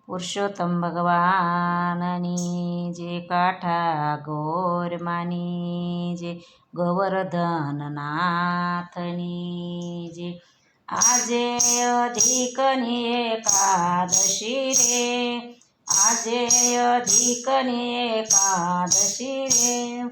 પુરુષોત્તમ ભગવાનની જે કાઠા ગોરમાની જે ગોવર્ધન નાથની જે આજે અધિકની એકાદશી રે આજે અધિકની એકાદશી રે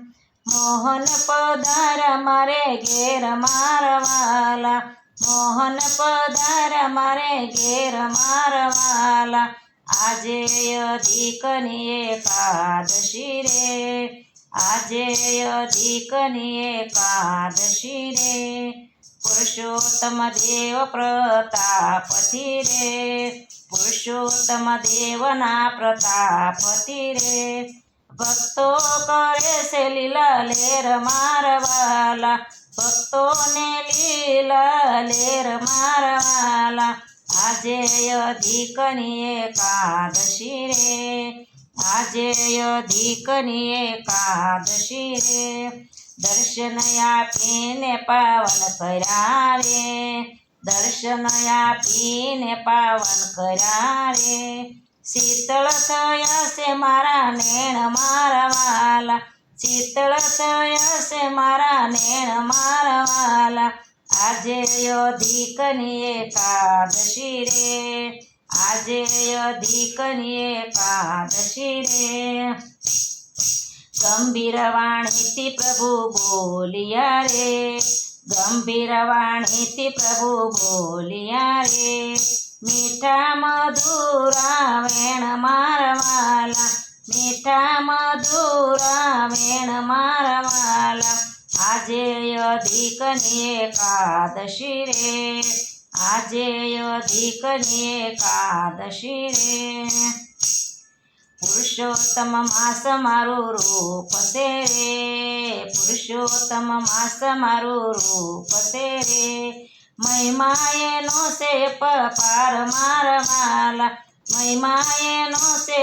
મોહન પધાર્યા મારે ઘેર મારવાલા મોહન પધાર્યા મારે ઘેર મારવાલા આજે અધિકની એકાદશી રે આજે અધિકની એકાદશી રે પુરુષોત્તમ દેવ પ્રતાપથી રે પુરુષોત્તમ દેવના પ્રતાપથી રે ભક્તો કરે છે લીલા લેર મારવાલા ભક્તોને લીલા લેર મારવાલા આજે અધિકની એકાદશી રે આજે અધિકની એકાદશી રે દર્શન આપીને પાવન કર્યા રે દર્શન આપીને પાવન કર્યા રે શીતળ થયા છે મારા નેણ મારવાલા શીતળ થયા છે મારા નેણ મારવાલા આજે અધિકની એકાદશી રે આજે અધિકની એકાદશી રે ગંભીર વાણીથી પ્રભુ બોલિયા રે ગંભીર વાણીથી પ્રભુ બોલિયા રે મીઠા મધુરા વેણ મારવાલા મીઠા મધુરા વેણ મારવાલા આજે અધિકની એકાદશી રે આજે અધિકની એકાદશી રે પુરુષોત્તમ માસ મારું રૂપ છે રે પુરુષોત્તમ માસ મારું રૂપ છે રે મહિમા એનો છે પાર મારવાલા મહિમા એનો છે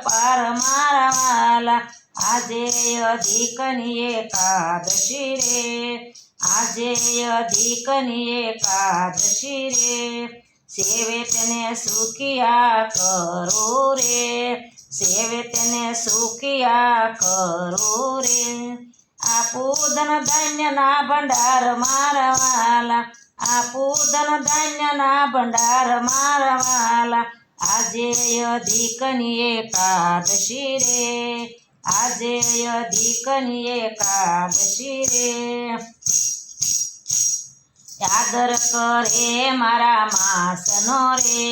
પાર મારવાલા આજે અધિકની એકાદશી રે આજે અધિકની એકાદશી રે સેવે તેને સુખિયા કરો રે સેવે તેને સુખિયા કરો રે આપું ધન ધાન્યના ભંડાર મારવાલા આપું ધન ધાન્યના ભંડાર મારવાલા આજે અધિકની એકાદશી રે આજે અધિકની એકાદશી રે યાદર કરે મારા માસનો રે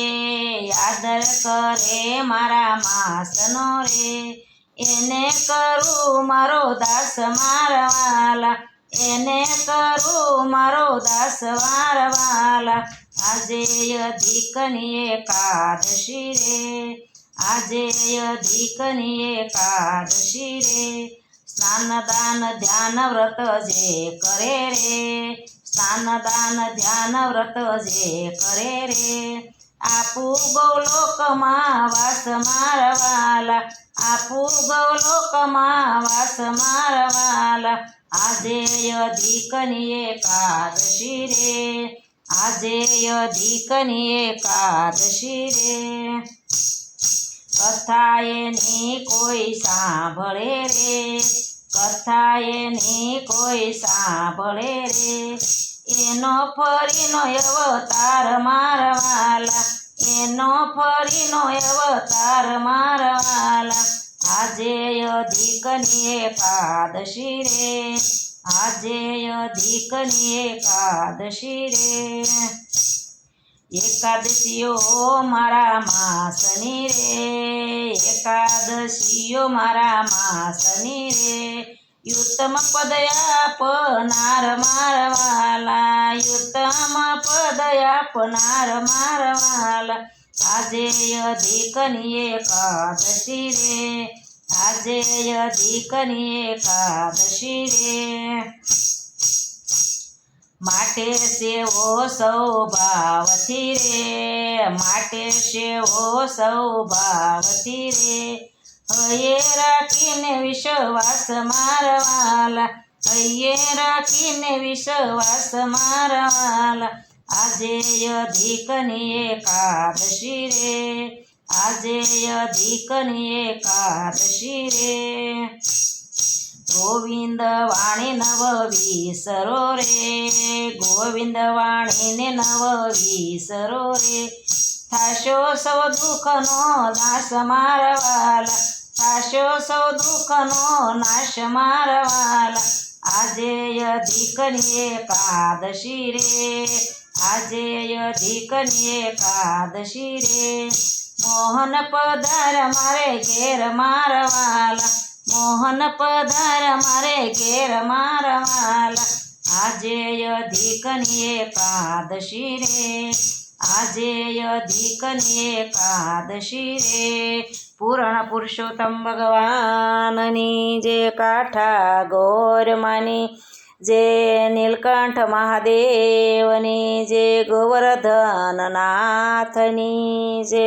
યાદર કરે મારા માસનો રે એને કરું મારો દાસ મારવાલા એને કરું મારો દાસ મારવાલા આજે અધિકની એકાદશી રે આજે અધિકની એકાદશી રે સ્નાન દાન ધ્યાન વ્રત જે કરે રે સ્નાન દાન ધ્યાન વ્રત જે કરે રે આપું ગૌલોકમાં વાસ મારવાલા આપું ગૌલોકમાં વાસ મારવાલા આજે અધિકની એકાદશી રે આજે અધિકની એકાદશી રે કથા એની કોઈ સાંભળે રે કથા એની કોઈ સાંભળે રે એનો ફરીનો અવતાર મારવાલા એનો ફરીનો અવતાર મારવાલા આજે અધિકની એકાદશી રે આજે અધિકની એકાદશી રે એકાદશીઓ મારા માસની રે એકાદશીઓ મારા માસની રે યુત્તમ પદ આપનાર મારવાલા યુત્તમ પદ આપનાર મારવાલા આજે અધિકની એકાદશી રે આજે અધિકની એકાદશી રે માટે સેવો સૌભાવથી રે માટે સેવો સૌભાવથી રે હૈયે રાખીને વિશ્વાસ મારવાલા હૈયે રાખીને વિશ્વાસ મારવાલા આજે અધિકની એકાદશી રે આજે અધિકની એકાદશી રે ગોવિંદ વાણી નવ વિસરો રે ગોવિંદ વાણીને નવ વિસરો રે થાશો સૌ દુઃખનો નાશ મારવાલા થાશો સૌ દુઃખનો નાશ મારવાલા આજે અધિકની એકાદશી રે આજે અધિકની એકાદશી રે મોહન પધાર મારે ઘેર મારવાલા મોહન પધાર મારે ઘેર મારવાલા આજે અધિકની એકાદશી રે આજે અધિકની એકાદશી રે પૂર્ણ પુરુષોત્તમ ભગવાનની જે કાઠા ગોરમાની જે નીલકંઠ મહાદેવની જે ગોવર્ધન નાથની જે